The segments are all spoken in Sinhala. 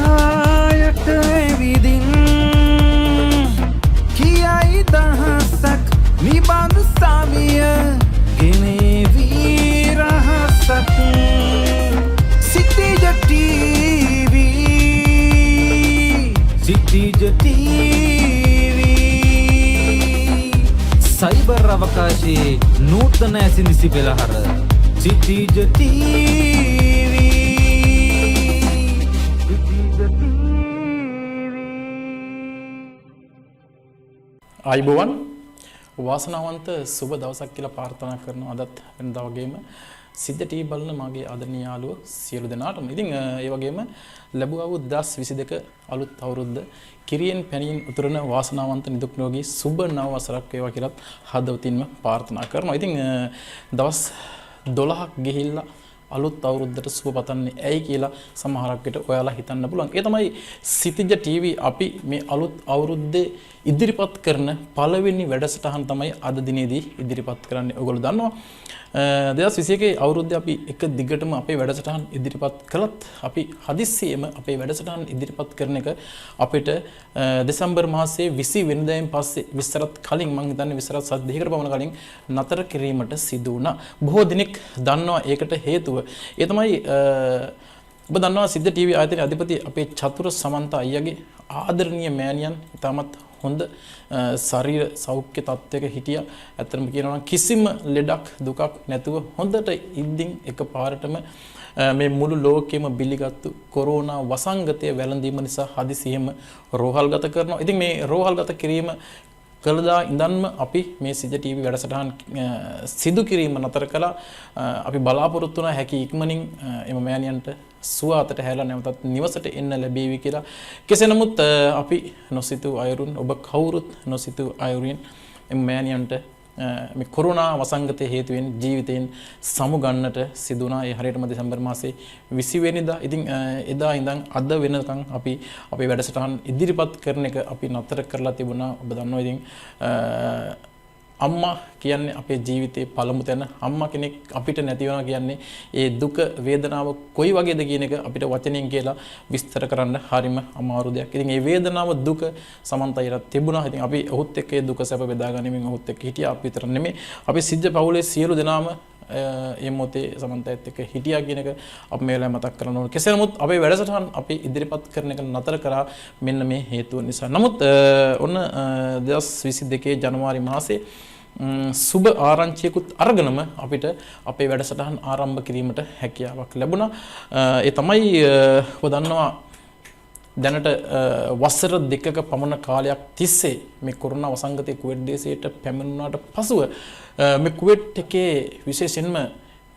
ආයට ඇවිදින් කියයි දහසක් නිබඳු සමිය ගෙනේවී රහසක් සිටිජ ටීවී සයිබර් අවකාශයේ නූතන ඇසිනිසි පෙළහර සිටිජ ටීවී ආයුබෝවන් වාසනාවන්ත සුබ දවසක් කියලා ප්‍රාර්ථනා කරනවා අදත් වෙනදා වගේම සිද්ධ ටීවී බලන මාගේ ආදරණීය යාළුවෝ සියලු දෙනාටම. ඉතින් ඒ වගේම ලැබුවා වූ 2022 අලුත් අවුරුද්ද කිරියෙන් පැනියෙන් උතුරන වාසනාවන්ත නිදුක් නිරෝගී සුබ නව වසරක් වේවා කියලා හදවතින්ම ප්‍රාර්ථනා කරනවා. ඉතින් දවස් 12ක් ගිහිල්ලා අලුත් අවුරුද්දට සුබ පතන්නේ ඇයි කියලා සමහරක් විට ඔයාලා හිතන්න පුළුවන්. ඒ තමයි සිටිජ ටීවී අපි මේ අලුත් අවුරුද්දේ ඉදිරිපත් කරන පළවෙනි වැඩසටහන තමයි අද දිනේදී ඉදිරිපත් කරන්නේ. ඔයගොල්ලෝ දන්නවා 2021 අවුරුද්දේ අපි එක දිගටම අපේ වැඩසටහන් ඉදිරිපත් කළත් අපි හදිස්සියෙම අපේ වැඩසටහන් ඉදිරිපත් කරන එක අපිට දෙසැම්බර් මාසයේ 20 වෙනිදායින් පස්සේ විස්තරත් කලින් මම හිතන්නේ විස්තරත් සත් දෙකකට පමණ කලින් නතර කිරීමට සිදු වුණා. බොහෝ දිනෙක දන්නවා ඒකට හේතුව. ඒ තමයි ඔබ දන්නවා සිද්ධ ටීවී ආයතනයේ අධිපති අපේ චතුර සමන්ත අයියාගේ ආදරණීය මෑණියන් ඉතාමත් හොඳ ශරීර සෞඛ්‍ය තත්ත්වයක හිටියා. ඇත්තටම කියනවා නම් කිසිම ලෙඩක් දුකක් නැතුව හොඳට ඉද්දින් එකපාරටම මේ මුළු ලෝකෙම බිලිගත්තු කොරෝනා වසංගතය වැළඳීම නිසා හදිසියෙම රෝහල්ගත කරනවා. ඉතින් මේ රෝහල්ගත කිරීම කළදා ඉඳන්ම අපි මේ සිද්ධ ටීවී වැඩසටහන් සිදු කිරීම නතර කළා. අපි බලාපොරොත්තු වුණා හැකි ඉක්මනින් එම මෑණියන්ට සුව අතට හැලා නැවතත් නිවසට එන්න ලැබේවි කියලා. කෙසේ නමුත් අපි නොසිතූ අයුරින් ඔබ කවුරුත් නොසිතූ අයුරින් එම මෑණියන්ට මේ කොරෝනා වසංගතය හේතුවෙන් ජීවිතයෙන් සමුගන්නට සිදු වුණා. ඒ හරියටම දෙසැම්බර් මාසේ 20 වෙනිදා. ඉතින් එදා ඉඳන් අද වෙනකන් අපි අපේ වැඩසටහන් ඉදිරිපත් කරන එක අපි නතර කරලා තිබුණා. ඔබ දන්නවා ඉතින් අම්මා කියන්නේ අපේ ජීවිතේ පළමු තැන. අම්මා කෙනෙක් අපිට නැති වෙනවා කියන්නේ ඒ දුක වේදනාව කොයි වගේද කියන එක අපිට වචනෙන් කියලා විස්තර කරන්න හරිම අමාරු දෙයක්. ඉතින් මේ වේදනාව දුක සමන්තයිරත් තිබුණා. ඉතින් අපි ඔහුත් එක්ක ඒ දුක සැප බෙදා ගනිමින් ඔහුත් එක්ක හිටියා. අපි විතර නෙමෙයි අපි සිද්ධ පවුලේ සියලු දෙනාම ඒ මොතේ සමන්තයත් එක්ක හිටියා කියන එක අපි මේ වෙලාවේ මතක් කරන්න ඕනේ. කෙසේ නමුත් අපේ වැඩසටහන් අපි ඉදිරිපත් කරන එක නතර කරා මෙන්න මේ හේතුව නිසා. නමුත් ඔන්න 2022 ජනවාරි මාසේ සුබ ආරංචියකුත් අරගෙනම අපිට අපේ වැඩසටහන් ආරම්භ කිරීමට හැකියාවක් ලැබුණා. ඒ තමයි ඔබ දන්නවා දැනට වසර දෙකක පමණ කාලයක් තිස්සේ මේ කොරෝනා වසංගතයේ කුවේට් දේශයට පැමිණුණාට පසුව මේ කුවේට් එකේ විශේෂයෙන්ම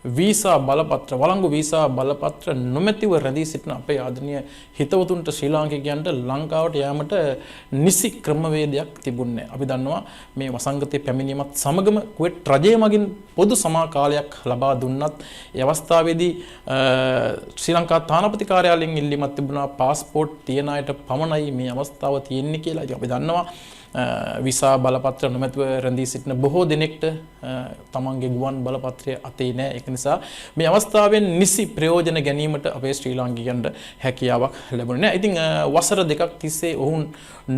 වීසා බලපත්‍ර වළංගු වීසා බලපත්‍ර නොමැතිව රැඳී සිටින අපේ ආදරණීය හිතවතුන්ට ශ්‍රී ලාංකිකයන්ට ලංකාවට යාමට නිසි ක්‍රමවේදයක් තිබුණේ. අපි දන්නවා මේ වසංගතයේ පැමිණීමත් සමගම කුවේට් රජය මගින් පොදු සමා කාලයක් ලබා දුන්නත් ඒ අවස්ථාවේදී ශ්‍රී ලංකා තානාපති කාර්යාලයෙන් ඉල්ලීමක් තිබුණා පාස්පෝර්ට් තියන අයට පමණයි මේ අවස්ථාව තියෙන්නේ කියලා. ඉතින් අපි දන්නවා විසා බලපත්‍ර නොමැතිව රැඳී සිටින බොහෝ දෙනෙක්ට තමන්ගේ ගුවන් බලපත්‍රය අතේ නැහැ. ඒක නිසා මේ අවස්ථාවෙන් නිසි ප්‍රයෝජන ගැනීමට අපේ ශ්‍රී ලාංකිකයන්ට හැකියාවක් ලැබුණේ නැහැ. ඉතින් වසර දෙකක් තිස්සේ ඔවුන්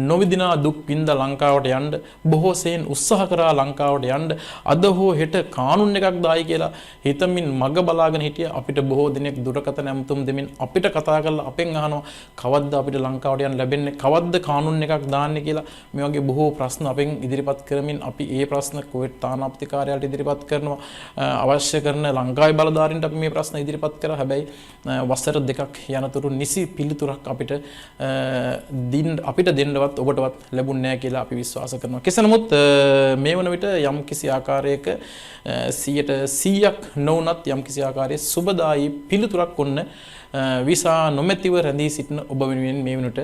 නොවිදිනා දුක් විඳ ලංකාවට යන්න බොහෝ සෙයින් උත්සාහ කරා ලංකාවට යන්න. අද හෝ හෙට කානුන් එකක් දායි කියලා හිතමින් මග බලාගෙන හිටිය අපිට බොහෝ දෙනෙක් දුරකථන ඇමතුම් දෙමින් අපිට කතා කරලා අපෙන් අහනවා කවද්ද අපිට ලංකාවට යන්න ලැබෙන්නේ, කවද්ද කානුන් එකක් දාන්නේ කියලා. මේ වගේ බොහෝ ප්‍රශ්න අපෙන් ඉදිරිපත් කරමින් අපි ඒ ප්‍රශ්න කුවේට් තානාපති කාර්යාලයට ඉදිරිපත් කරනවා. අවශ්‍ය කරන ලංකාවේ බලධාරීන්ට අපි මේ ප්‍රශ්න ඉදිරිපත් කරා. හැබැයි වසර දෙකක් යනතුරු නිසි පිළිතුරක් අපිට දෙන්නවත් ඔබටවත් ලැබුණේ නැහැ කියලා අපි විශ්වාස කරනවා. කෙසේ නමුත් මේ වන විට යම් කිසි ආකාරයක 100% නොවුනත් යම් කිසි ආකාරයේ සුබදායි පිළිතුරක් ඔන්න විසා නොමැතිව රැඳී සිටින ඔබ වෙනුවෙන් මේ වෙනට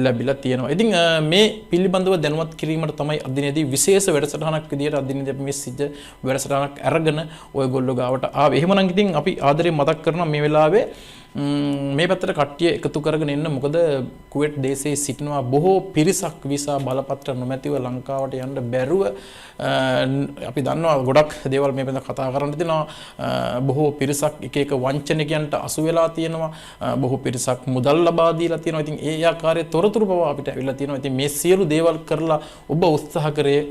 ලැබිලා තියෙනවා. ඉතින් මේ පිළිබඳව දැනුවත් කිරීමට තමයි අදිනේදී විශේෂ වැඩසටහනක් විදියට අදිනේදී අපි මේ සිද්ධ වැඩසටහනක් අරගෙන ඔයගොල්ලෝ ගාවට ආවේ. එහෙමනම් ඉතින් අපි ආදරේ මතක් කරනවා මේ වෙලාවේ මේ පැත්තට කට්ටිය එකතු කරගෙන එන්න. මොකද කුවේට් දේශයේ සිටිනවා බොහෝ පිරිසක් වීසා බලපත්‍ර නොමැතිව ලංකාවට යන්න බැරුව. අපි දන්නවා ගොඩක් දේවල් මේ පැත්තට කතා කරන්න තියෙනවා. බොහෝ පිරිසක් එක එක වංචනිකයන්ට අසු වෙලා තියෙනවා. බොහෝ පිරිසක් මුදල් ලබා දීලා තියෙනවා. ඉතින් ඒ ආකාරයේ තොරතුරු බව අපිට ඇවිල්ලා තියෙනවා. ඉතින් මේ සියලු දේවල් කරලා ඔබ උත්සාහ කරේ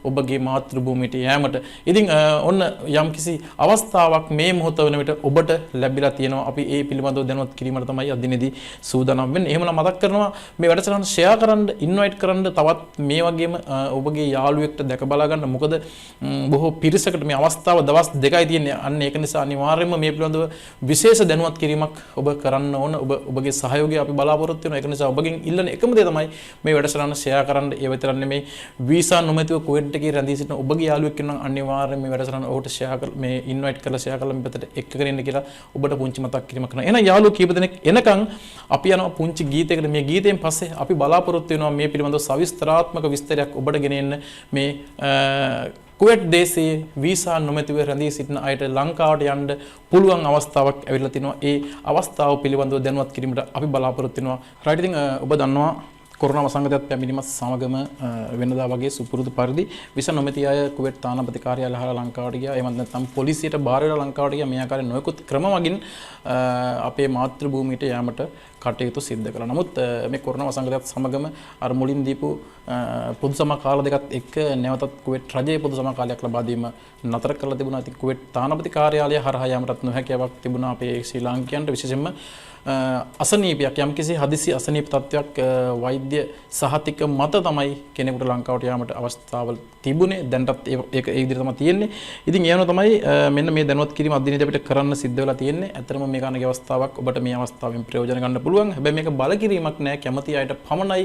ඔබගේ මාතෘභූමියට යෑමට. ඉතින් ඔන්න යම්කිසි අවස්ථාවක් මේ මොහොත වන විට ඔබට ලැබිලා තියෙනවා. අපි ඒ පිළිබඳව දැනුවත් කිරීමට තමයි අද දිනේදී සූදානම් වෙන්නේ. එහෙමනම් මතක් කරනවා මේ වැඩසටහන ෂෙයා කරන්න, ඉන්වයිට් කරන්න තවත් මේ වගේම ඔබගේ යාළුවෙක්ට දැක බලා ගන්න. මොකද බොහෝ පිරිසකට මේ අවස්ථාව දවස් 2යි තියෙන්නේ. අන්න ඒක නිසා අනිවාර්යයෙන්ම මේ පිළිබඳව විශේෂ දැනුවත් කිරීමක් ඔබ කරන්න ඕන. ඔබගේ සහයෝගය අපි බලාපොරොත්තු වෙනවා. ඒක නිසා ඔබගෙන් ඉල්ලන එකම දේ තමයි මේ වැඩසටහන ෂෙයා කරන්න. ඒ විතරක් නෙමෙයි වීසා නොමැතිව කුවේට් එකේ රැඳී සිටින ඔබගේ යාළුවෙක් ඉන්නම් අනිවාර්යයෙන් මේ වැඩසටහන ඔහුට ෂෙයා කරලා මේ ඉන්වයිට් කරලා ෂෙයා කරලා මේ පැත්තට එක්ක කරගෙන කියලා ඔබට පුංචි මතක් කිරීමක් කරනවා. එහෙනම් යාළුවෝ කීප දෙනෙක් එනකන් අපි යනවා පුංචි ගීතයකට. මේ ගීතයෙන් පස්සේ අපි බලාපොරොත්තු වෙනවා මේ පිළිබඳව සවිස්තරාත්මක විස්තරයක් ඔබට ගෙන එන්න. මේ කුවේට් දේශයේ වීසා නොමැතිව රැඳී සිටින අයට ලංකාවට යන්න පුළුවන් අවස්ථාවක් ඇවිල්ලා තිනවා. ඒ අවස්ථාව පිළිබඳව දැනුවත් කිරීමට අපි බලාපොරොත්තු වෙනවා. රයිට් ඉතින් ඔබ දන්නවා කොරෝනා වසංගතයත් පැමිණීමත් සමගම වෙනදා වගේ සුපුරුදු පරිදි විසා නොමැති අය කුවේට් තානාපති කාර්යාලය හරහා ලංකාවට ගියා. එහෙම නැත්නම් පොලිසියට බාර වෙලා ලංකාවට ගියා. මේ ආකාරයෙන් නොයෙකුත් ක්‍රම වගින් අපේ මාතෘභූමියට යාමට කටයුතු සිද්ධ කළා. නමුත් මේ කොරෝනා වසංගතයත් සමගම අර මුලින් දීපු පොදු සමා කාල දෙකත් එක්ක නැවතත් කුවේට් රජයේ පොදු සමා කාලයක් ලබා දීම නතර කරලා තිබුණා. ඉතින් කුවේට් තානාපති කාර්යාලය හරහා යාමටත් නොහැකියාවක් තිබුණා අපේ ශ්‍රී ලාංකිකයන්ට. විශේෂයෙන්ම අසනීපයක් යම්කිසි හදිසි අසනීප තත්ත්වයක් වෛද්‍ය සහතික මත තමයි කෙනෙකුට ලංකාවට යාමට අවස්ථාවල් තිබුණේ. දැන්ටත් ඒක ඒ විදිහට තමයි තියෙන්නේ. ඉතින් ඒ වෙනම තමයි මෙන්න මේ දැනුවත් කිරීම අදිනේදී අපිට කරන්න සිද්ධ වෙලා තියෙන්නේ. ඇත්තටම මේ කාණගේ අවස්ථාවක් ඔබට මේ අවස්ථාවෙන් ප්‍රයෝජන ගන්න පුළුවන්. හැබැයි මේක බල කිරීමක් නෑ. කැමති අයට පමණයි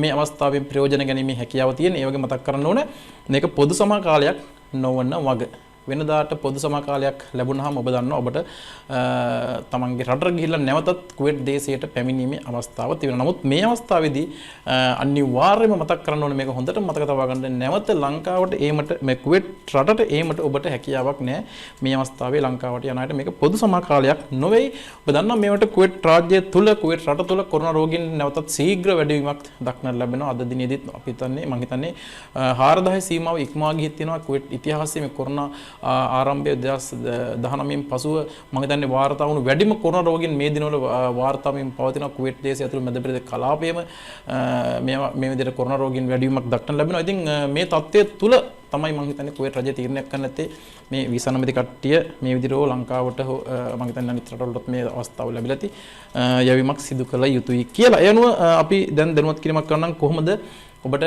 මේ අවස්ථාවෙන් ප්‍රයෝජන ගැනීමේ හැකියාව තියෙන්නේ. ඒ වගේ මතක් කරන්න ඕනේ. මේක පොදු සමා කාලයක් නොවන වග. වෙනදාට පොදු සමා කාලයක් ලැබුණාම ඔබ දන්නවා ඔබට තමන්ගේ රටට ගිහිල්ලා නැවතත් කුවේට් දේශයට පැමිණීමේ අවස්ථාවක් තිබෙනවා. නමුත් මේ අවස්ථාවේදී අනිවාර්යයෙන්ම මතක් කරන්න ඕනේ මේක හොඳට මතක තබා ගන්න. නැවත ලංකාවට ඒමට මේ කුවේට් රටට ඒමට ඔබට හැකියාවක් නැහැ. මේ අවස්ථාවේ ලංකාවට යන අයට මේක පොදු සමා කාලයක් නොවේ. ඔබ දන්නවා මේවට කුවේට් රාජ්‍යය තුල කුවේට් රට තුල කොරෝනා රෝගීන් නැවතත් ශීඝ්‍ර වැඩිවීමක් දක්නට ලැබෙනවා. අද දිනේදීත් අපි හිතන්නේ මම හිතන්නේ 4000 සීමාව ඉක්මවා ගිහින් තියෙනවා කුවේට් ඉතිහාසයේ මේ කොරෝනා ආරම්භය 2019න් පසුව මම හිතන්නේ වාර්තා වුණු වැඩිම කොරෝනා රෝගීන් මේ දිනවල වාර්තා වීම පවතින කුවේට් දේශය ඇතුළු මැද පෙරදිග කලාපයේම මේ විදිහට කොරෝනා රෝගීන් වැඩිවීමක් දක්නට ලැබෙනවා. ඉතින් මේ තත්ත්වය තුල තමයි මම හිතන්නේ කුවේට් රජය තීරණයක් කරන්න නැත්තේ මේ වීසා නොමැති කට්ටිය මේ විදිහට ලංකාවට මම හිතන්නේ අනිත් රටවලට මේ අවස්ථාව ලැබිලා ඇති යැවීමක් සිදු කළ යුතුයි කියලා. ඒ අනුව අපි දැන් දැනුවත් කිරීමක් කරනම් කොහොමද ඔබට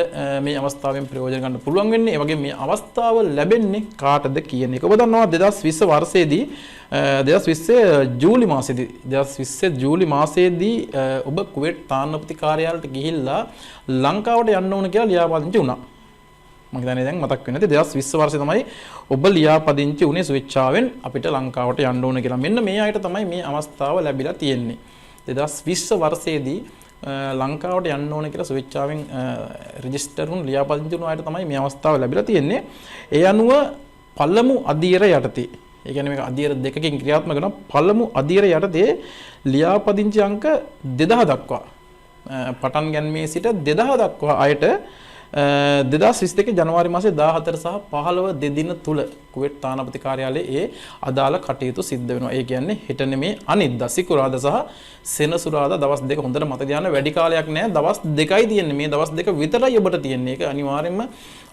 මේ අවස්ථාවෙන් ප්‍රයෝජන ගන්න පුළුවන් වෙන්නේ. ඒ වගේ මේ අවස්ථාව ලැබෙන්නේ කාටද කියන එක. ඔබ දන්නවා 2020 වර්ෂයේදී 2020 ජූලි මාසයේදී ඔබ කුවේට් තානාපති කාර්යාලයට ගිහිල්ලා ලංකාවට යන්න ඕන කියලා ලියාපදිංචි වුණා. මම හිතන්නේ දැන් මතක් වෙන්නේ 2020 වර්ෂයේ තමයි ඔබ ලියාපදිංචි වුණේ ස්විච්චාවෙන් අපිට ලංකාවට යන්න ඕන කියලා. මෙන්න මේ අයට තමයි මේ අවස්ථාව ලැබිලා තියෙන්නේ. 2020 වර්ෂයේදී ලංකාවට යන්න ඕන කියලා ස්විච්චාවෙන් රෙජිස්ටර් වුණු ලියාපදිංචි වුණු අයට තමයි මේ අවස්ථාව ලැබිලා තියෙන්නේ. ඒ අනුව පළමු අධීර යටතේ, ඒ කියන්නේ මේක අධීර දෙකකින් ක්‍රියාත්මක වෙනවා. පළමු අධීර යටතේ ලියාපදිංචි අංක 2000 දක්වා පටන් ගැනීමේ සිට 2000 දක්වා අයට 2022 ජනවාරි මාසේ 14 සහ 15 දෙදින තුල කුවේට් තානාපති කාර්යාලයේ ඒ අදාළ කටයුතු සිද්ධ වෙනවා. ඒ කියන්නේ හෙට නෙමේ අනිද්දා සිකුරාදා සහ සෙනසුරාදා දවස් දෙක හොඳට මතක තියාගන්න. වැඩි කාලයක් නෑ, දවස් දෙකයි තියෙන්නේ. මේ දවස් දෙක විතරයි ඔබට තියෙන්නේ. ඒක අනිවාර්යයෙන්ම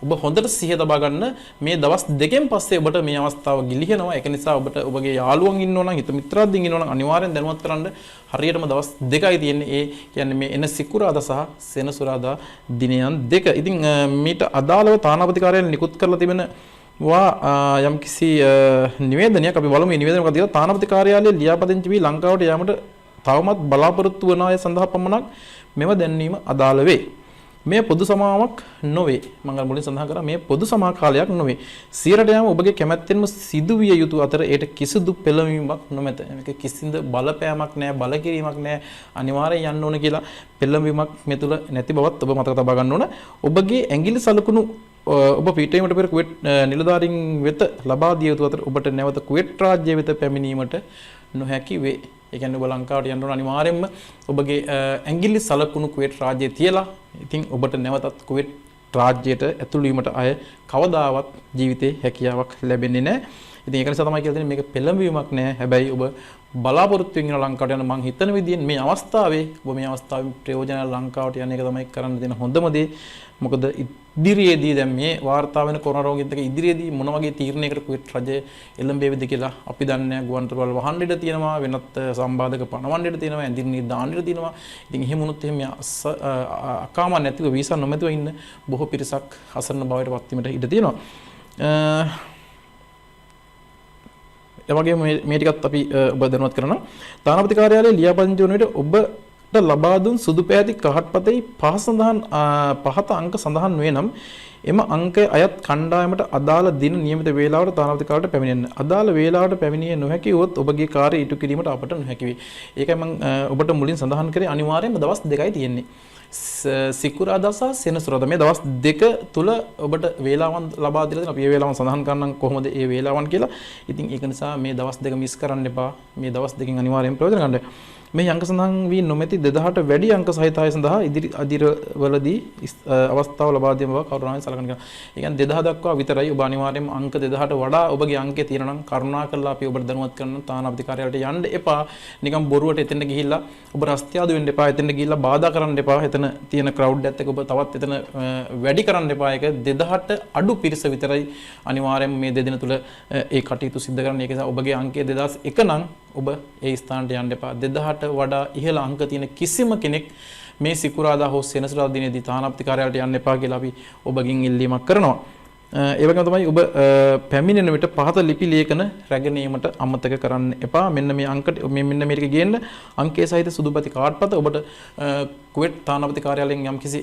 ඔබ හොඳට සිහිය තබා ගන්න. මේ දවස් දෙකෙන් පස්සේ ඔබට මේ අවස්ථාව ගිලිහෙනවා. ඒක නිසා ඔබට ඔබගේ යාළුවන් ඉන්නෝ නම්, හිත මිත්‍රාදීන් ඉන්නෝ නම් අනිවාර්යෙන් දැනුවත් කරන්න. හරියටම දවස් දෙකයි තියෙන්නේ. ඒ කියන්නේ මේ එන සිකුරාදා සහ සෙනසුරාදා දිනයන් දෙක. ඉතින් මීට අදාළව තානාපති කාර්යාලය නිකුත් කරලා තිබෙන යම්කිසි නිවේදනයක් අපි බලමු. මේ නිවේදනය මොකක්ද කියලා. තානාපති කාර්යාලයේ ලියාපදිංචි වී ලංකාවට යාමට තවමත් බලාපොරොත්තු වන අය සඳහා පමණක් මෙම දැන්වීම අදාළ වේ. මේ පොදු සමාවක් නොවේ. මම මුලින් සඳහන් කරා මේ පොදු සමා කාලයක් නොවේ. සියරට යාම ඔබගේ කැමැත්තෙන්ම සිදු විය යුතු අතර ඒට කිසිදු පෙළඹවීමක් නොමැත. මේක කිසිඳ බලපෑමක් නැහැ, බල කිරීමක් නැහැ. අනිවාර්යෙන් යන්න ඕන කියලා පෙළඹවීමක් මේ තුල නැති බවත් ඔබ මතක තබා ගන්න ඕන. ඔබගේ ඇඟිලි සලකුණු ඔබ පිටවීමට පෙර කුවේට් නිලධාරීන් වෙත ලබා දිය යුතු අතර ඔබට නැවත කුවේට් රාජ්‍යය වෙත පැමිණීමට නොහැකි වේ. ඒ කියන්නේ ඔබ ලංකාවට යන්න ඕන අනිවාර්යයෙන්ම ඔබගේ ඇඟිලි සලකුණු කුවේට් රාජ්‍යයේ තියලා. ඉතින් ඔබට නැවතත් කුවේට් රාජ්‍යයට ඇතුළු වීමට අය කවදාවත් ජීවිතේ හැකියාවක් ලැබෙන්නේ නැහැ. ඉතින් ඒක නිසා තමයි කියලා දෙන්නේ මේක පෙළඹවීමක් නෑ. හැබැයි ඔබ බලාපොරොත්තු වෙන ලංකාවට යන මං හිතන විදිහෙන් මේ අවස්ථාවේ ඔබ මේ අවස්ථාවේ ප්‍රයෝජන ලංකාවට යන එක තමයි කරන්න දෙන හොඳම දේ. මොකද ඉදිරියේදී දැන් මේ වාර්තා වෙන කොරෝනා රෝගීන්ට ඉදිරියේදී මොන වගේ තීරණයකට කුවේට් රජය එළඹෙවිද කියලා අපි දන්නේ නැහැ. ගුවන්තොටුපළ වහන්න ඉඩ තියෙනවා, වෙනත් සම්බාධක පනවන්න ඉඩ තියෙනවා, ඇඳින් දාන්න ඉඩ තියෙනවා. ඉතින් එහෙම වුණොත් එහෙම අකාම නැතිව වීසා නොමැතිව ඉන්න බොහෝ පිරිසක් අසරණ බවට පත් වීමට ඉඩ තියෙනවා. එවැගේම මේ ටිකත් අපි ඔබ දැනුවත් කරනවා. තානාපති කාර්යාලයේ ලියාපදිංචි වන විට ඔබට ලබා දුන් සුදු පැහැති කාඩ්පතේ පහත අංක සඳහන් වේ නම් එම අංකය අයත් කණ්ඩායමට අදාළ දින නියමිත වේලාවට තානාපති කාර්යාලයට පැමිණෙන්න. අදාළ වේලාවට පැමිණිය නොහැකි වොත් ඔබගේ කාර්යය ඉටු කිරීමට අපට නොහැකි වේ. ඒකයි මම ඔබට මුලින් සඳහන් කරේ අනිවාර්යයෙන්ම දවස් 2යි තියෙන්නේ. සිකුරාදා සහ සෙනසුරාදා මේ දවස් දෙක තුල ඔබට වේලාවන් ලබා දීලා තියෙනවා. අපි මේ වේලාවන් සඳහන් කරනම් කොහොමද මේ වේලාවන් කියලා. ඉතින් ඒක නිසා මේ දවස් දෙක මිස් කරන්න එපා. මේ දවස් දෙකෙන් අනිවාර්යෙන් ප්‍රයෝජන ගන්න. මේ අංක සඳහන් වී නොමැති 2000ට වැඩි අංක සහිත අය සඳහා ඉදිරි අදිරවලදී අවස්ථාව ලබා දීම බව කරුණාවෙන් සලකන කරනවා. ඒ කියන්නේ 2000 දක්වා විතරයි. ඔබ අනිවාර්යෙන්ම අංක 2000ට වඩා ඔබගේ අංකේ තියෙනවා නම් කරුණාකරලා අපි ඔබට දැනුවත් කරන තානාපති කාර්යාලයට යන්න එපා. නිකන් බොරුවට එතෙන්ට ගිහිල්ලා ඔබ රස්තියාදු වෙන්න එපා. එතෙන්ට ගිහිල්ලා බාධා කරන්න එපා. එතන තියෙන ක්‍රවුඩ් එකත් එක්ක ඔබ තවත් එතන වැඩි කරන්න එපා. ඒක 2000ට අඩු පිරිස විතරයි අනිවාර්යෙන්ම මේ දෙදින තුල ඒ කටයුතු සිදු කරන්න. ඒක නිසා ඔබගේ අංකය 2001 නම් ඔබ ඒ ස්ථානට යන්න එපා. 2000ට වඩා ඉහළ අංක තියෙන කිසිම කෙනෙක් මේ සිකුරාදා හෝ සෙනසුරාදා දිනේදී තානාපති කාර්යාලයට යන්න එපා කියලා අපි ඔබගෙන් ඉල්ලීමක් කරනවා. ඒ වගේම තමයි ඔබ පැමිණෙන විට පහත ලිපි ලේඛන රැගෙන ඒමට අමතක කරන්න එපා. මෙන්න මේ අංක මෙන්න මේ ටික ගේන්න අංකයේ සහිත සුදුපති කාඩ්පත ඔබට කුවේට් තානාපති කාර්යාලයෙන් යම්කිසි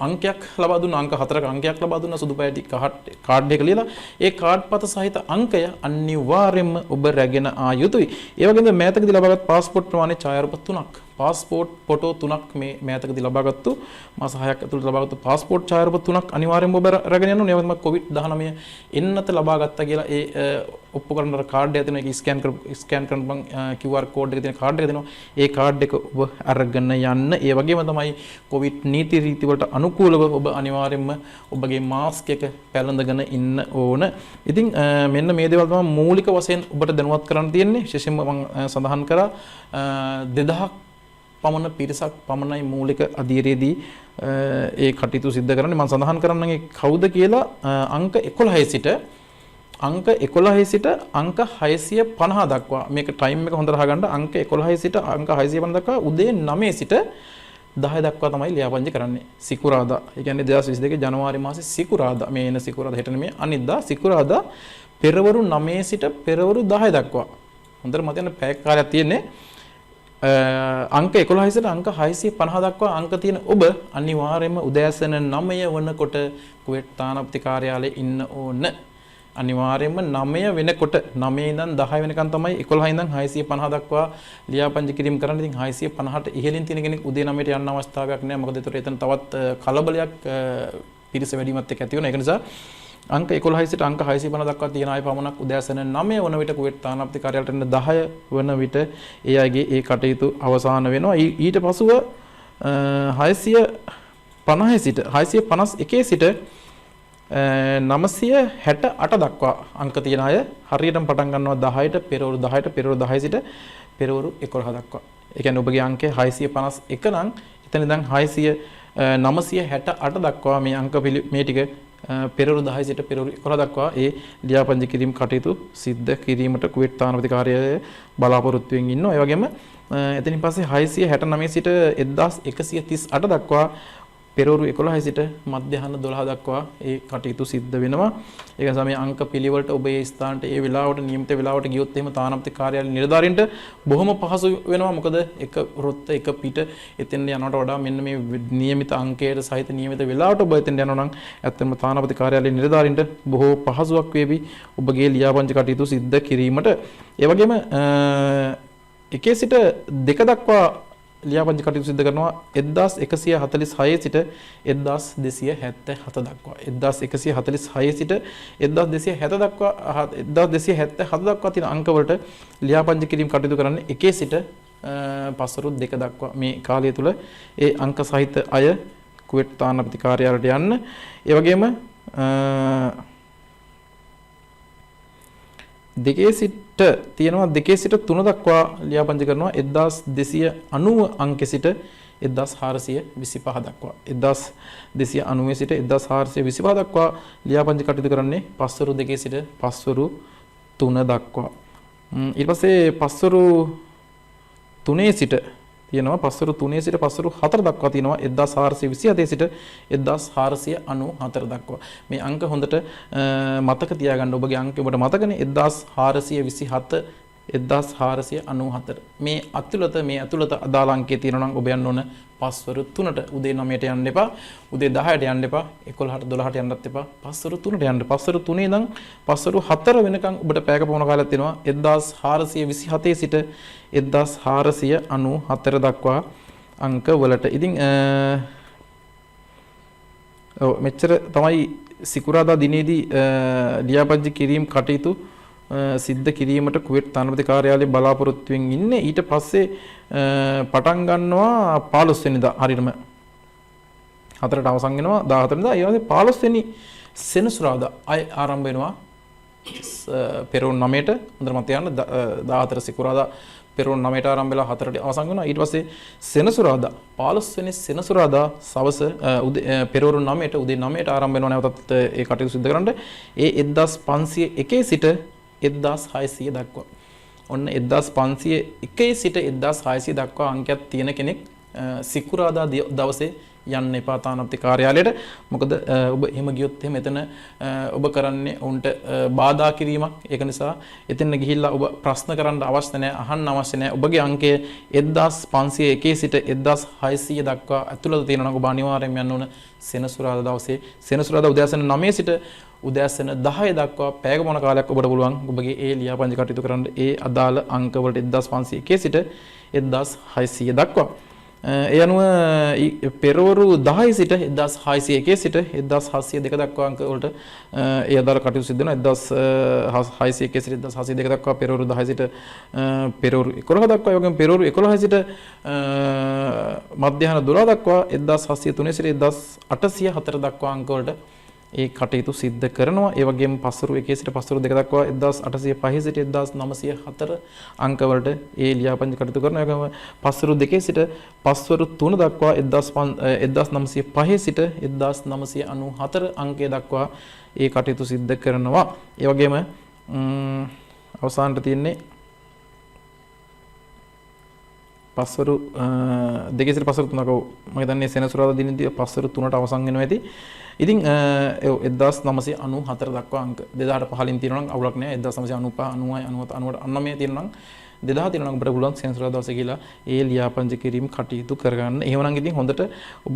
අංකයක් ලබා දුන්න අංක 4ක අංකයක් ලබා දුන්න සුදුපැහැති කාඩ් එක ලියලා ඒ කාඩ්පත සහිත අංකය අනිවාර්යයෙන්ම ඔබ රැගෙන ආ යුතුයි. ඒ වගේම මෑතකදී ලබාගත් පාස්පෝර්ට් ප්‍රමාණය ඡායාරූප 3ක් පාස්පෝර්ට් ෆොටෝ 3ක් මේ මෑතකදී ලබාගත්තු මාස 6ක් ඇතුළත ලබාගත්තු පාස්පෝර්ට් ඡායාරූප 3ක් අනිවාර්යයෙන්ම ඔබ රැගෙන යන්න ඕනේ. ඒ වගේම COVID-19 එන්නත ලබාගත්තා කියලා ඒ ඔප්පු කරන කාඩ් එක තියෙනවා. ඒක ස්කෑන් කරන බං QR කෝඩ් එක තියෙන කාඩ් එක දෙනවා. ඒ කාඩ් එක ඔබ අරගෙන යන්න. ඒ වගේම තමයි COVID නීති රීති වලට අනුකූලව ඔබ අනිවාර්යයෙන්ම ඔබගේ මාස්ක් එක පැළඳගෙන ඉන්න ඕන. ඉතින් මෙන්න මේ දේවල් තමයි මූලික වශයෙන් ඔබට දැනුවත් කරන්න තියෙන්නේ. විශේෂයෙන්ම මම සඳහන් කරා 2000ක් පමණ පිරිසක් පමණයි මූලික අධීරයේදී ඒ කටයුතු සිද්ධ කරන්නේ. මම සඳහන් කරන්නම් ඒ කවුද කියලා. අංක 11 සිට අංක 11 සිට අංක 650 දක්වා මේක ටයිම් එක හොඳට අහගන්න. අංක 11 සිට අංක 650 දක්වා උදේ 9 සිට 10 දක්වා තමයි ලියාපදිංචි කරන්නේ. සිකුරාදා. ඒ කියන්නේ 2022 ජනවාරි මාසේ සිකුරාදා. මේ එන සිකුරාදා හෙට නෙමෙයි අනිද්දා සිකුරාදා පෙරවරු 9 සිට පෙරවරු 10 දක්වා. හොඳට මතක පැය කාලයක් තියෙන්නේ. අංක 11 සිට අංක 650 දක්වා අංක තියෙන ඔබ අනිවාර්යයෙන්ම උදෑසන 9 වනකොට කුවේට් තානාපති කාර්යාලයේ ඉන්න ඕන. අනිවාර්යයෙන්ම 9 වෙනකොට 9 ඉඳන් 10 වෙනකන් තමයි 11 ඉඳන් 650 දක්වා ලියාපදිංචි කිරීම කරන්න. ඉතින් 650ට ඉහළින් තියෙන කෙනෙක් උදේ 9ට යන්න අවස්ථාවක් නැහැ. මොකද ඒතර එතන තවත් කලබලයක් පිරිස වැඩිමත් එක්ක ඇති වෙනවා. ඒක නිසා අංක 11 සිට අංක 650 දක්වා තියෙන අය පමණක් උදෑසන 9 වන විට කුවේට් තානාපති කාර්යාලයට එන්න 10 වන විට ඒ අයගේ ඒ කටයුතු අවසන් වෙනවා. ඊට පසුව 650 සිට 651 සිට 968 දක්වා අංක තියෙන අය හරියටම පටන් ගන්නවා 10ට පෙරවරු 10ට පෙරවරු 10 සිට පෙරවරු 11 දක්වා. ඒ කියන්නේ ඔබගේ අංකය 651 නම් එතන ඉඳන් 968 දක්වා මේ අංක මේ ටික පෙරවරු 10 සිට පෙරවරු 11 දක්වා ඒ ලියාපදිංචි කිරීම කටයුතු සිද්ධ කිරීමට කුවේට් තානාපති කාර්යාලය බලාපොරොත්තු වෙමින් ඉන්නවා. ඒ වගේම එතනින් පස්සේ 669 සිට 1138 දක්වා පෙරවරු 11 සිට මධ්‍යහන 12 දක්වා ඒ කටයුතු සිද්ධ වෙනවා. ඒක නිසා මේ අංක පිළිවෙලට ඔබ ඒ ස්ථානට ඒ වෙලාවට නියමිත වෙලාවට ගියොත් එහෙම තානාපති කාර්යාලය නිලධාරීන්ට බොහොම පහසු වෙනවා. මොකද එක රොත්ත එක පිට එතෙන් යනවට වඩා මෙන්න මේ නියමිත අංකයට සහිත නියමිත වෙලාවට ඔබ එතෙන් යනවා නම් ඇත්තටම තානාපති කාර්යාලයේ නිලධාරීන්ට බොහෝ පහසුවක් වේවි ඔබගේ ලියාපදිංචි කටයුතු සිද්ධ කිරීමට. ඒ වගේම 1 සිට 2 දක්වා ලියාපදිංචි කටයුතු සිදු කරනවා 1146 සිට 1277 දක්වා. 1146 සිට 1270 දක්වා 1277 දක්වා තියෙන අංක වලට ලියාපදිංචි කිරීම කටයුතු කරන්නේ 1 සිට පස්වරු 2 දක්වා මේ කාලය තුල ඒ අංක සහිත අය කුවේට් තානාපති කාර්යාලයට යන්න. ඒ වගේම දෙකේ සිට තියෙනවා 2 සිට 3 දක්වා ලියාපදිංචි කරනවා 1290 අංකෙ සිට 1425 දක්වා 1290 සිට 1425 දක්වා ලියාපදිංචි කටයුතු කරන්නේ පස්වරු 2 සිට පස්වරු 3 දක්වා. ඊට පස්සේ පස්වරු 3 සිට තියෙනවා පස්වරු 3 සිට පස්වරු 4 දක්වා තියෙනවා 1427 සිට 1494 දක්වා. මේ අංක හොඳට මතක තියාගන්න. ඔබගේ අංක ඔබට මතකනේ 1427 1494. මේ ඇතුළත අදාළ අංකයේ තියෙනවා නම් ඔබ යන්න ඕන පස්වරු 3ට. උදේ 9ට යන්න එපා. උදේ 10ට යන්න එපා. 11ට 12ට යන්නත් එපා. පස්වරු 3ට යන්න. පස්වරු 3 ඉඳන් පස්වරු 4 වෙනකන් ඔබට පැයක පමණ කාලයක් තියෙනවා 1427 සිට 1494 දක්වා අංක වලට. ඉතින් මෙච්චර තමයි සිකුරාදා දිනේදී ලියාපදිංචි කිරීම කටයුතු සිද්ධ කිරීමට කුවේට් තානාපති කාර්යාලයේ බලාපොරොත්තුෙන් ඉන්නේ. ඊට පස්සේ පටන් ගන්නවා 15 වෙනිදා හරියටම 4ට අවසන් වෙනවා 14 වෙනිදා. ඒ වගේ 15 වෙනි සෙනසුරාදා අය ආරම්භ වෙනවා පෙරවරු 9ට. හොඳට මතක තියාගන්න 14 සිකුරාදා පෙරවරු 9ට ආරම්භ වෙලා 4ට අවසන් වෙනවා. ඊට පස්සේ සෙනසුරාදා 15 වෙනි සෙනසුරාදා සවස පෙරවරු 9ට උදේ 9ට ආරම්භ වෙනවා. නැවතත් ඒ කටයුතු සිදු කරන්න. ඒ 1501 සිට 1600 දක්වා. ඔන්න 1501 සිට 1600 දක්වා අංකයක් තියෙන කෙනෙක් සිකුරාදා දවසේ යන්න එපා තානාපති කාර්යාලයට. මොකද ඔබ එහෙම ගියොත් එහෙම එතන ඔබ කරන්නේ උන්ට බාධා කිරීමක්. ඒක නිසා එතන ගිහිල්ලා ඔබ ප්‍රශ්න කරන්න අවශ්‍ය නැහැ, අහන්න අවශ්‍ය නැහැ. ඔබගේ අංකය 1501 සිට 1600 දක්වා ඇතුළත තියෙනවා නම් ඔබ අනිවාර්යයෙන්ම යන්න ඕන සෙනසුරාදා දවසේ. සෙනසුරාදා උදෑසන 9 සිට උදෑසන 10 දක්වා පැයක මොන කාලයක් ඔබට පුළුවන් ඔබගේ ඒ ලියාපදිංචි කටයුතු කරන්න ඒ අදාළ අංක වලට 1501 සිට 1600 දක්වා. ඒ අනුව පෙරවරු 10 සිට 1601 සිට 1702 දක්වා අංක වලට ඒ අදාළ කටයුතු සිදු වෙනවා. 1601 සිට 1702 දක්වා පෙරවරු 10 සිට පෙරවරු 11 දක්වා. ඒ වගේම පෙරවරු 11 සිට මධ්‍යහන 12 දක්වා 1703 සිට 1804 දක්වා අංක වලට ඒ කටයුතු සිද්ධ කරනවා. ඒ වගේම පස්වරු 1 සිට පස්වරු 2 දක්වා 1805 සිට 1904 අංක වලට ඒ ලියාපදිංචි කටයුතු කරනවා. ඒ වගේම පස්වරු 2 සිට පස්වරු 3 දක්වා 1905 සිට 1994 අංකය දක්වා ඒ කටයුතු සිද්ධ කරනවා. ඒ වගේම අවසානට තියෙන්නේ පස්වරු 2 සිට පස්වරු 3ක මම හිතන්නේ සෙනසුරාදා දිනේදී පස්වරු 3ට අවසන් වෙනවා ඇති. ඉතින් 1994 දක්වා අංක 2015 තියෙනවා නම් අවුලක් නැහැ. 1995 99 99 තියෙනවා නම් 2000 තියෙනවා නම් ඔබට පුළුවන් සෙනසුරාදා දවසේ කියලා ඒ ලියාපදිංචි කිරීම කටයුතු කරගන්න. එහෙමනම් ඉතින් හොඳට ඔබ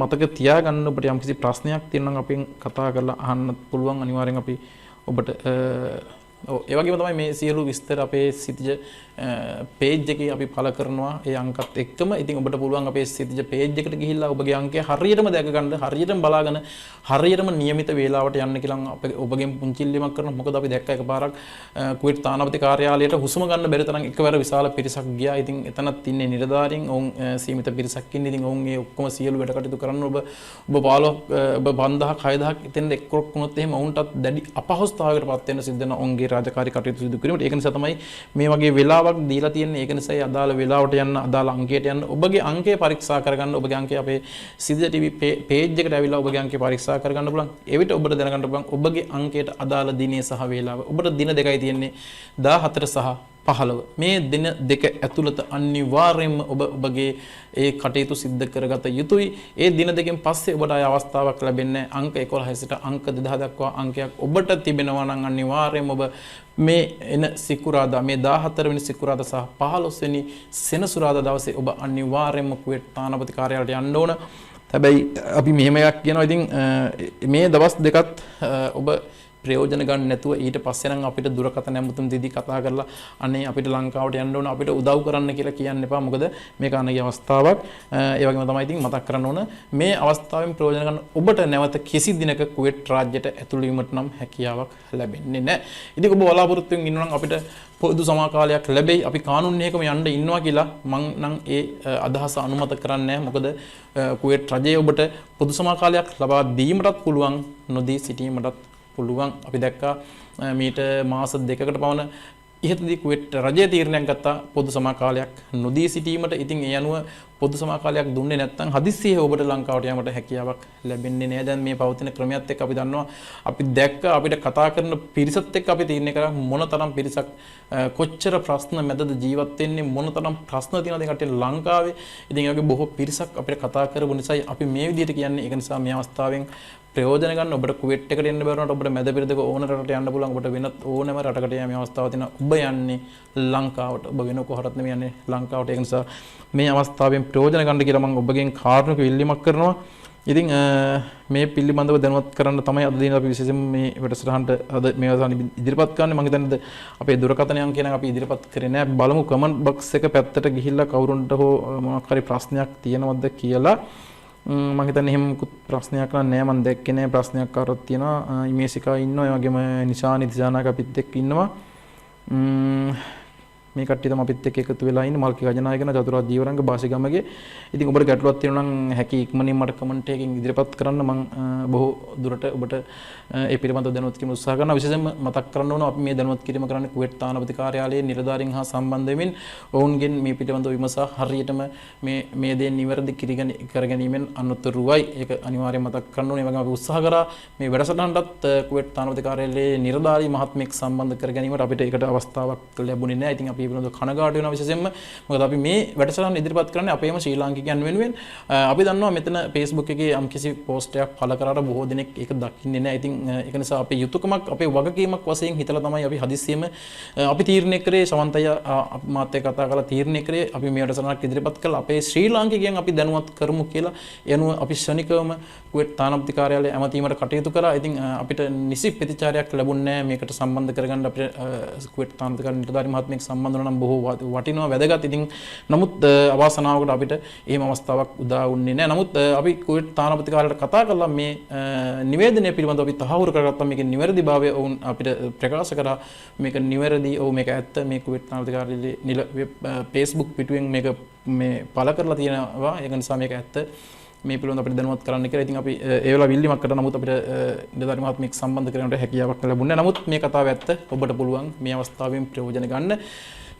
මතක තියාගන්න. ඔබට යම්කිසි ප්‍රශ්නයක් තියෙනවා නම් අපෙන් කතා කරලා අහන්න පුළුවන්. අනිවාර්යෙන් අපි ඔබට ඒ වගේම තමයි මේ සියලු විස්තර අපේ සිතිජ page එකේ අපි පළ කරනවා ඒ අංකත් එක්කම. ඉතින් ඔබට පුළුවන් අපේ සිතිජ page එකට ගිහිල්ලා ඔබගේ අංකය හරියටම දැක ගන්න, හරියටම බලාගෙන, හරියටම નિયમિત වේලාවට යන්න කියලා ඔබගෙන් පුංචි ඉල්ලීමක් කරනවා. මොකද අපි දැක්ක එකපාරක් කුවේට් තානාපති කාර්යාලයට හුස්ම ගන්න බැරි තරම් එකවර විශාල පිරිසක් ගියා. ඉතින් එතනත් ඉන්නේ නිලධාරීන්, ඔවුන් සීමිත පිරිසක් ඉන්නේ. ඉතින් ඔවුන් ඒ ඔක්කොම සියලු වැඩ කටයුතු කරන්න ඔබ 15 ඔබ 5000ක් 6000ක් එතෙන්ද එක්කොක් වුණොත් එහෙම ඔවුන්ටත් දැඩි අපහසුතාවයකට පත් වෙන්න සිද්ධ වෙනවා ඔවුන්ගේ රාජකාරී කටයුතු සිදු කිරීමට. ඒක නිසා තමයි මේ වගේ වෙලාවක් දීලා තියෙන්නේ. ඒක නිසා අදාළ වෙලාවට යන්න, අදාළ අංකයට යන්න, ඔබගේ අංකය පරීක්ෂා කරගන්න. ඔබගේ අංකය අපේ සිතිජ TV page එකට ඇවිල්ලා ඔබගේ අංකය පරීක්ෂා කරගන්න පුළුවන්. එවිට ඔබට දැනගන්න පුළුවන් ඔබගේ අංකයට අදාළ දිනේ සහ වේලාව. ඔබට දින දෙකයි තියෙන්නේ 14 සහ 15. මේ දින දෙක ඇතුළත අනිවාර්යයෙන්ම ඔබගේ ඒ කටයුතු සිද්ධ කරගත යුතුයි. ඒ දින දෙකෙන් පස්සේ ඔබට ආය අවස්ථාවක් ලැබෙන්නේ අංක 11 සිට අංක 2000 දක්වා අංකයක් ඔබට තිබෙනවා නම් අනිවාර්යයෙන්ම ඔබ මේ එන සිකුරාදා, මේ 14 වෙනි සිකුරාදා සහ 15 වෙනි සෙනසුරාදා දවසේ ඔබ අනිවාර්යයෙන්ම කුවේට් තානාපති කාර්යාලයට යන්න ඕන. හැබැයි අපි මෙහෙම එකක් කියනවා. ඉතින් මේ දවස් දෙකත් ඔබ ප්‍රයෝජන ගන්න නැතුව ඊට පස්සේ නම් අපිට දුරකථන ඇමතුම් දීදී කතා කරලා අනේ අපිට ලංකාවට යන්න ඕන අපිට උදව් කරන්න කියලා කියන්න එපා. මොකද මේක අනගිය අවස්ථාවක්. ඒ වගේම තමයි ඉතින් මතක් කරන්න ඕන මේ අවස්ථාවෙන් ප්‍රයෝජන ගන්න ඔබට නැවත කිසි දිනක කුවේට් රාජ්‍යයට ඇතුළු වීමට නම් හැකියාවක් ලැබෙන්නේ නැහැ. ඉතින් ඔබ බලාපොරොත්තු වෙමින් ඉන්නවා නම් අපිට පොදු සමාකාලයක් ලැබෙයි. අපි කානූන් එකම යන්න ඉන්නවා කියලා මං නම් ඒ අදහස අනුමත කරන්නේ නැහැ. මොකද කුවේට් රජය ඔබට පොදු සමාකාලයක් ලබා දීමටත් පුළුවන් නොදී සිටීමටත් පුළුවන්. අපි දැක්කා මීට මාස 2කට පමණ ඉහතදී කුවේට් රජය තීරණයක් ගත්තා පොදු සමාකාලයක් නොදී සිටීමට. ඉතින් ඒ අනුව පොදු සමාකාලයක් දුන්නේ නැත්නම් හදිස්සියේ ඔබට ලංකාවට යාමට හැකියාවක් ලැබෙන්නේ නැහැ. දැන් මේ පවතින ක්‍රමයක් එක්ක අපි දන්නවා අපි දැක්ක අපිට කතා කරන පිරිසත් එක්ක අපි තීරණය කරා මොනතරම් පිරිසක් කොච්චර ප්‍රශ්න මැදද ජීවත් වෙන්නේ මොනතරම් ප්‍රශ්න තියෙනවද කට්ටිය ලංකාවේ. ඉතින් ඒ වගේ බොහෝ පිරිසක් අපිට කතා කරපු නිසායි අපි මේ විදිහට කියන්නේ. ඒක නිසා මේ අවස්ථාවෙන් ප්‍රයෝජන ගන්න. ඔබට කුවේට් එකට එන්න බැරුණාට ඔබට මැද පෙරදක ඕන රටකට යන්න පුළුවන්. ඔබට වෙනත් ඕනෑම රටකට යෑමේ අවස්ථාවක් තියෙනවා. ඔබ යන්නේ ලංකාවට. ඔබ වෙන කොහටත් නෙමෙයි යන්නේ ලංකාවට. ඒක නිසා මේ අවස්ථාවෙන් ප්‍රයෝජන ගන්න කියලා මම ඔබගෙන් කාරුණික ඉල්ලීමක් කරනවා. ඉතින් මේ පිළිබඳව දැනුවත් කරන්න තමයි අද දින අපි විශේෂයෙන් මේ වැඩසටහනට අද මේ අවසාන ඉදිරිපත් කරන්නේ. මම හිතන්නේ අපේ දුරකථන අංකය නම් අපි ඉදිරිපත් කරේ නෑ. බලමු කමෙන්ට් බොක්ස් එක පැත්තට ගිහිල්ලා කවුරුන්ට හෝ මොකක් හරි ප්‍රශ්නයක් තියෙනවද කියලා. මම හිතන්නේ එහෙම මුකුත් ප්‍රශ්නයක් නෑ. මම දැක්කේ නෑ ප්‍රශ්නයක් කාටවත් තියෙනවා. ඉමේසිකා ඉන්නවා. ඒ වගේම නිශානි දිසානාක අපිත් එක්ක ඉන්නවා. මේ කට්ටිය තමයි අපිත් එක්ක එකතු වෙලා ඉන්නේ. මල්කි ගජනායකන චතුරාර්ය ජීවරංග බාසිගමගේ. ඉතින් ඔබට ගැටලුවක් තියෙනවා නම් හැකි ඉක්මනින් මට කමෙන්ට් එකකින් ඉදිරිපත් කරන්න. මම බොහෝ දුරට ඔබට ඒ පිළිබඳව දැනුවත් කිරීම උත්සාහ කරනවා. විශේෂයෙන්ම මතක් කරන්න ඕන අපි මේ දැනුවත් කිරීම කරන්නේ කුවේට් තානාපති කාර්යාලයේ නිලධාරීන් හා සම්බන්ධ වෙමින් ඔවුන්ගෙන් මේ පිළිබඳව විමසා හරියටම මේ දේ නිවැරදි කරගැනීමෙන් අනුතරුවයි. ඒක අනිවාර්යයෙන් මතක් කරන්න ඕනේ. ඒ වගේම අපි උත්සාහ කරා මේ වැඩසටහනටත් කුවේට් තානාපති කාර්යාලයේ නිලධාරී මහත්මයෙක් සම්බන්ධ කරගැනීමට අපිට ඒකට අවස්ථාවක් ලැබුණේ නැහැ. ඉතින් අපි මේ පිළිබඳව කනගාටු වෙනවා විශේෂයෙන්ම. මොකද අපි මේ වැඩසටහන ඉදිරිපත් කරන්නේ අපේම ශ්‍රී ලාංකිකයන් වෙනුවෙන්. අපි දන්නවා මෙතන Facebook එකේ යම්කිසි පෝස්ට් එකක් පළ කරාට බොහෝ දෙනෙක් ඒක දකින්නේ නැහැ. ඉතින් ඒක නිසා අපේ යුතුයකමක් අපේ වගකීමක් වශයෙන් හිතලා තමයි අපි හදිස්සියෙම අපි තීරණය කරේ ශවන්තය මාත් එක්ක කතා කරලා තීරණය කරේ අපි මේ වැඩසටහනක් ඉදිරිපත් කළා අපේ ශ්‍රී ලාංකිකයන් අපි දැනුවත් කරමු කියලා. ඒ අනුව අපි ශනිකවම කුවේට් තානාපති කාර්යාලයේ ඇමතීමට කටයුතු කරා. ඉතින් අපිට නිසි ප්‍රතිචාරයක් ලැබුණේ නැහැ. මේකට සම්බන්ධ කරගන්න අපිට කුවේට් තානාපති කාර්යාලයේ නිලධාරී මහත්මයෙක් සම්බන්ධ වුණා නම් බොහෝ වටිනවා වැදගත්. ඉතින් නමුත් අවාසනාවකට අපිට එහෙම අවස්ථාවක් උදා වුණේ නැහැ. නමුත් අපි කුවේට් තානාපති කාර්යාලයට කතා කරලා මේ නිවේදනය පිළිබඳව අපි තහවුරු කරගත්තා. මේකේ නිවැරදිභාවය ඔවුන් අපිට ප්‍රකාශ කරා. මේක නිවැරදි. ඔව් මේක ඇත්ත. මේ කුවේට් තානාපති කාර්යාලයේ Facebook පිටුවෙන් මේක මේ පළ කරලා තියෙනවා. ඒක නිසා මේක ඇත්ත. මේ පිළිබඳව අපිට දැනුවත් කරන්න කියලා. ඉතින් අපි ඒ වෙලාව විල්ලිමක් කරා. නමුත් අපිට නිලධාරී මහත්මයෙක් සම්බන්ධ කරගන්නට හැකියාවක් ලැබුණේ නැහැ. නමුත් මේ කතාව ඇත්ත. ඔබට පුළුවන් මේ අවස්ථාවෙන් ප්‍රයෝජන ගන්න.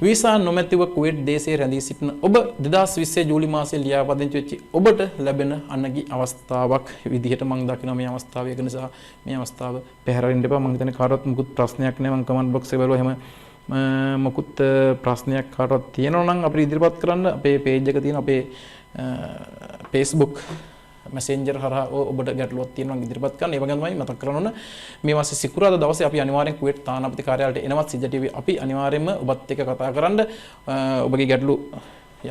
වීසා නොමැතිව කුවේට් දේශයේ රැඳී සිටින ඔබ 2020 ජූලි මාසයේ ලියාපදිංචි වෙච්ච ඔබට ලැබෙන අනගි අවස්ථාවක් විදිහට මම දකිනවා මේ අවස්ථාව. ඒක නිසා මේ අවස්ථාව පැහැරෙන්න එපා. මම හිතන්නේ කාටවත් මුකුත් ප්‍රශ්නයක් නැහැ. මම කමෙන්ට් බොක්ස් එකේ බලුවා එහෙම මොකුත් ප්‍රශ්නයක් කාටවත් තියෙනවා නම් අපිට ඉදිරිපත් කරන්න. අපේ පේජ් එක තියෙන අපේ Facebook Messenger හරහා ඔබට ගැටලුවක් තියෙනවා නම් ඉදිරිපත් කරන්න. ඒ වගේම තමයි මතක් කරන්න ඕන මේ මාසේ සිකුරාදා දවසේ අපි අනිවාර්යෙන් කුවේට් තානාපති කාර්යාලයට එනවා. සිජ TV අපි අනිවාර්යෙන්ම ඔබත් එක්ක කතා කරන්න. ඔබගේ ගැටලු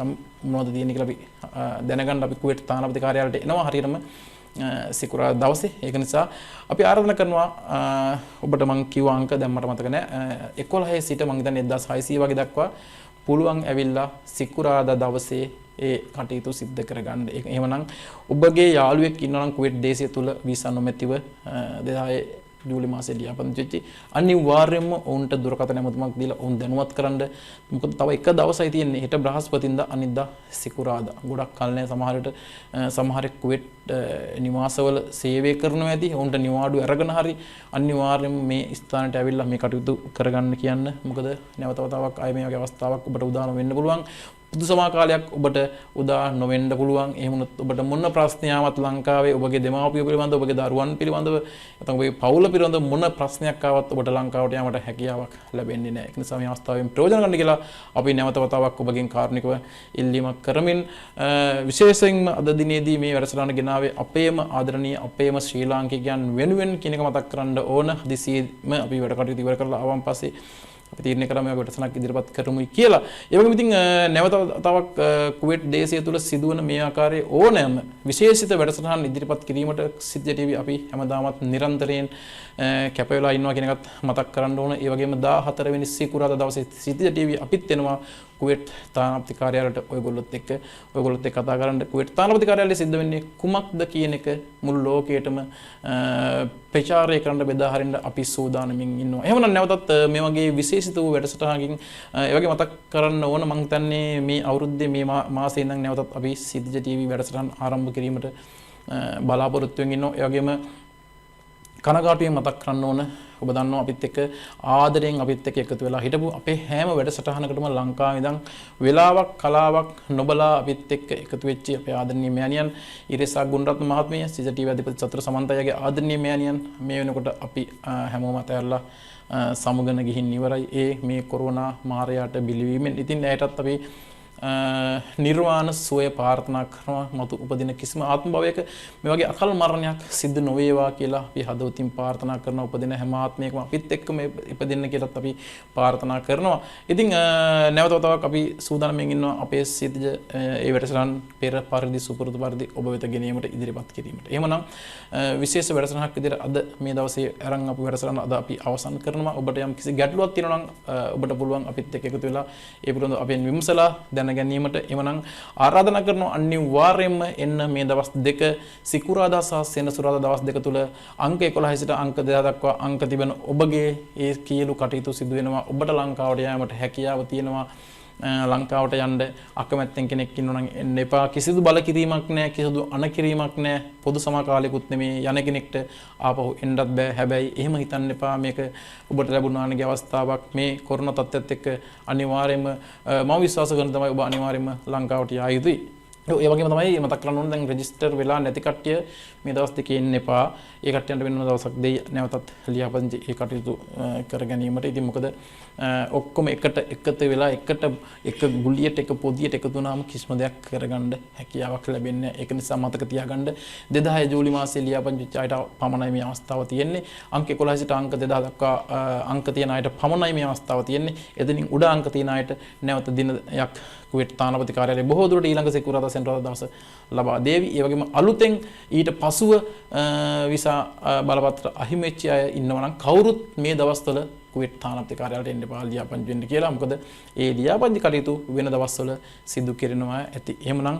යම් මොනවද තියෙන්නේ කියලා අපි දැනගන්න අපි කුවේට් තානාපති කාර්යාලයට එනවා හරියටම සිකුරාදා දවසේ. ඒක නිසා අපි ආරාධනා කරනවා ඔබට මම කිව්ව අංක දැන් මට මතක නැහැ 11 සිට මම හිතන්නේ 1600 වගේ දක්වා පුළුවන් ඇවිල්ලා සිකුරාදා දවසේ ඒ කටයුතු සිද්ධ කරගන්න. එහෙමනම් ඔබගේ යාළුවෙක් ඉන්නවා නම් කුවේට් දේශය තුල වීසා නොමැතිව 2000 ජූලි මාසයේ ලියාපදිංචි වෙච්චි අනිවාර්යයෙන්ම ඔවුන්ට දුරකථන ඇමතුමක් දීලා ඔවුන් දැනුවත් කරන්න. මොකද තව එක දවසයි තියෙන්නේ. හෙට බ්‍රහස්පතින්දා අනිද්දා සිකුරාදා. ගොඩක් කල් නැහැ සමහරෙක් කුවේට් නිවාසවල සේවය කරනවා ඇති. ඔවුන්ට නිවාඩු අරගෙන හරි අනිවාර්යයෙන්ම මේ ස්ථානට ඇවිල්ලා මේ කටයුතු කරගන්න කියන්න. මොකද නැවත වතාවක් ආයේ මේ වගේ අවස්ථාවක් ඔබට උදාන වෙන්න පුළුවන්. පුදු සමාකාලයක් ඔබට උදා නොවෙන්න පුළුවන්. එහෙම වුණොත් ඔබට මොන ප්‍රශ්නයක් ලංකාවේ ඔබගේ දෙමාපියෝ පිළිබඳව, ඔබගේ දරුවන් පිළිබඳව, නැත්නම් ඔබගේ පවුල පිළිබඳව මොන ප්‍රශ්නයක් ආවත් ඔබට ලංකාවට යාමට හැකියාවක් ලැබෙන්නේ නැහැ. ඒක නිසා මේ අවස්ථාවෙන් ප්‍රයෝජන ගන්න කියලා අපි නැවත වතාවක් ඔබගෙන් කාරුණිකව ඉල්ලීමක් කරමින් විශේෂයෙන්ම අද දිනේදී මේ වැඩසටහන ගෙනාවේ අපේම ආදරණීය අපේම ශ්‍රී ලාංකිකයන් වෙනුවෙන් කියන එක මතක් කරන්න ඕන. හදිසියෙම අපි වැඩ කටයුතු ඉවර කරලා ආවන් පස්සේ අපි තීරණය කරා මේ වැඩසටහනක් ඉදිරිපත් කරමුයි කියලා. ඒ වගේම ඉතින් නැවත තවක් කුවේට් දේශය තුල සිදුවන මේ ආකාරයේ ඕනෑම විශේෂිත වැඩසටහන් ඉදිරිපත් කිරීමට සිද්ධ ටීවී අපි හැමදාමත් නිරන්තරයෙන් කැප වෙලා ඉන්නවා කියන එකත් මතක් කරන්න ඕන. ඒ වගේම 14 වෙනි සිකුරාදා දවසේ සිද්ධ ටීවී අපිත් එනවා කුවේට් තානාපති කාර්යාලයට ඔයගොල්ලොත් එක්ක කතා කරන්න. කුවේට් තානාපති කාර්යාලයේ සිද්ධ වෙන්නේ කුමක්ද කියන එක මුළු ලෝකයටම ප්‍රචාරය කරන්න බෙදා හරින්න අපි සූදානමින් ඉන්නවා. එහෙමනම් නැවතත් මේ වගේ විශේෂිත වූ වැඩසටහනකින් ඒ වගේ මතක් කරන්න ඕන මම හිතන්නේ මේ අවුරුද්දේ මේ මාසේ ඉඳන් නැවතත් අපි සිද්ධ ටීවී වැඩසටහන් ආරම්භ කිරීමට බලාපොරොත්තු වෙමින් ඉන්නවා. ඒ වගේම කනගාටුවෙන් මතක් කරන්න ඕන ඔබ දන්නවා අපිත් එක්ක ආදරයෙන් අපිත් එක්ක එකතු වෙලා හිටපු අපේ හැම වැඩසටහනකටම ලංකාවේ ඉඳන් වෙලාවක් කලාවක් නොබලා අපිත් එක්ක එකතු වෙච්ච අපේ ආදරණීය මෑණියන් ඉරේසා ගුණරත්න මහත්මිය සිජ ටීවී අධිපති චතුර සමන්තයගේ ආදරණීය මෑණියන් මේ වෙනකොට අපි හැමෝම අතහැරලා සමුගන ගිහින් ඉවරයි ඒ මේ කොරෝනා මාරයාට බිලිවීමෙන්. ඉතින් ඇයටත් අපි නිර්වාණ සුවය ප්‍රාර්ථනා කරනවා. මතු උපදින කිසිම ආත්ම භවයක මේ වගේ අකල් මරණයක් සිද්ධ නොවේවා කියලා අපි හදවතින් ප්‍රාර්ථනා කරනවා. උපදින හැම ආත්මයකම අපිත් එක්කම ඉපදෙන්න කියලාත් අපි ප්‍රාර්ථනා කරනවා. ඉතින් නැවත වතාවක් අපි සූදානම්ෙන් ඉන්නවා අපේ සිතජ ඒ වැඩසටහන් පෙර පරිදි සුපුරුදු පරිදි ඔබ වෙත ගෙනීමට ඉදිරිපත් කිරීමට. එහෙමනම් විශේෂ වැඩසටහනක් විදිහට අද මේ දවසේ අරන් අපු වැඩසටහන අද අපි අවසන් කරනවා. ඔබට යම් කිසි ගැටලුවක් තියෙනවා නම් ඔබට පුළුවන් අපිත් එක්ක එකතු වෙලා ඒ පිළිබඳව අපෙන් විමසලා ගැනීමට. එවනම් ආරාධනා කරනවා අනිවාර්යයෙන්ම එන්න මේ දවස් දෙක සිකුරාදා සහ සෙනසුරාදා දවස් දෙක තුල අංක 11 සිට අංක 2 දක්වා අංක තිබෙන ඔබගේ ඒ කියලු කටයුතු සිදු වෙනවා. ඔබට ලංකාවට යාමට හැකියාව තියෙනවා. ලංකාවට යන්න අකමැත්තෙන් කෙනෙක් ඉන්නවා නම් එන්න එපා. කිසිදු බල කිරීමක් නැහැ, කිසිදු අනකිරීමක් නැහැ. පොදු සමාකාලිකුත් නෙමේ. යන කෙනෙක්ට ආපහු එන්නත් බෑ. හැබැයි එහෙම හිතන්න එපා. මේක ඔබට ලැබුණානගේ අවස්ථාවක්. මේ කොරෝනා තත්ත්වයට එක්ක අනිවාර්යයෙන්ම මම විශ්වාස කරන තමයි ඔබ අනිවාර්යයෙන්ම ලංකාවට යා යුතුයි. ඒ වගේම තමයි මතක් කරන්න ඕනේ දැන් රෙජිස්ටර් වෙලා නැති කට්ටිය මේ දවස් දෙකේ එන්න එපා. ඒ කට්ටියන්ට වෙන දවසක් දෙයි නැවතත් ලියාපදිංචි ඒ කටයුතු කර ගැනීමට. ඉතින් මොකද ඔක්කොම එකට එකතු වෙලා එක ගුලියට එක පොදියට එකතු වුණාම කිසිම දෙයක් කරගන්න හැකියාවක් ලැබෙන්නේ නැහැ. ඒක නිසා මතක තියාගන්න 2006 ජූලි මාසයේ ලියාපදිංචි අයට පමණයි මේ අවස්ථාව තියෙන්නේ. අංක 11 සිට අංක 2000 දක්වා අංක තියෙන අයට පමණයි මේ අවස්ථාව තියෙන්නේ. එතනින් උඩ අංක තියෙන අයට නැවත දිනයක් කුවේට් තානාපති කාර්යාලයේ බොහෝ දුරට ඊළඟ සිකුරාදා සෙනසුරාදා දවස ලබා දේවි. ඒ වගේම අලුතෙන් ඊට පසුව විසා බලපත්‍ර අහිමි වෙච්ච අය ඉන්නවා නම් කවුරුත් මේ දවස්වල කුවේට් තානාපති කාර්යාලයට එන්න එපා ලියාපදිංචි වෙන්න කියලා. මොකද ඒ ලියාපදිංචි කටයුතු වෙන දවස්වල සිදු කරනවා ඇති. එහෙමනම්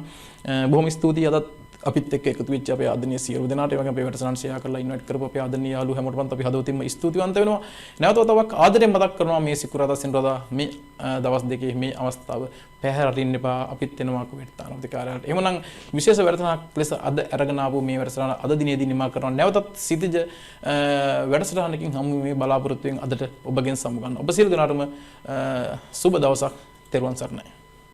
බොහොම ස්තුතියි අදත් අපිත් එක්ක එකතු වෙච්ච අපේ ආදරණීය සියලු දෙනාට. ඒ වගේම අපේ වැඩසටහන ෂෙයා කරලා ඉන්වයිට් කරපු අපේ ආදරණීය යාළුවෝ හැමෝටම අපි හදවතින්ම ස්තුතිවන්ත වෙනවා. නැවත වතාවක් ආදරෙන් මතක් කරනවා මේ සිකුරාදා සෙනසුරාදා මේ දවස් දෙකේ මේ අවස්ථාව පැහැරටින්න එපා. අපිත් එනවා කුවේට් තානාපති කාර්යාලයට. එහෙමනම් විශේෂ වැඩසටහනක් ලෙස අද අරගෙන ආපු මේ වැඩසටහන අද දිනේදී නිමා කරනවා. නැවතත් සිටිජ වැඩසටහනකින් හමු මේ බලාපොරොත්තු වෙන අදට ඔබගෙන් සමු ගන්න. ඔබ සියලු දෙනාටම සුබ දවසක්. තෙරුවන් සරණයි.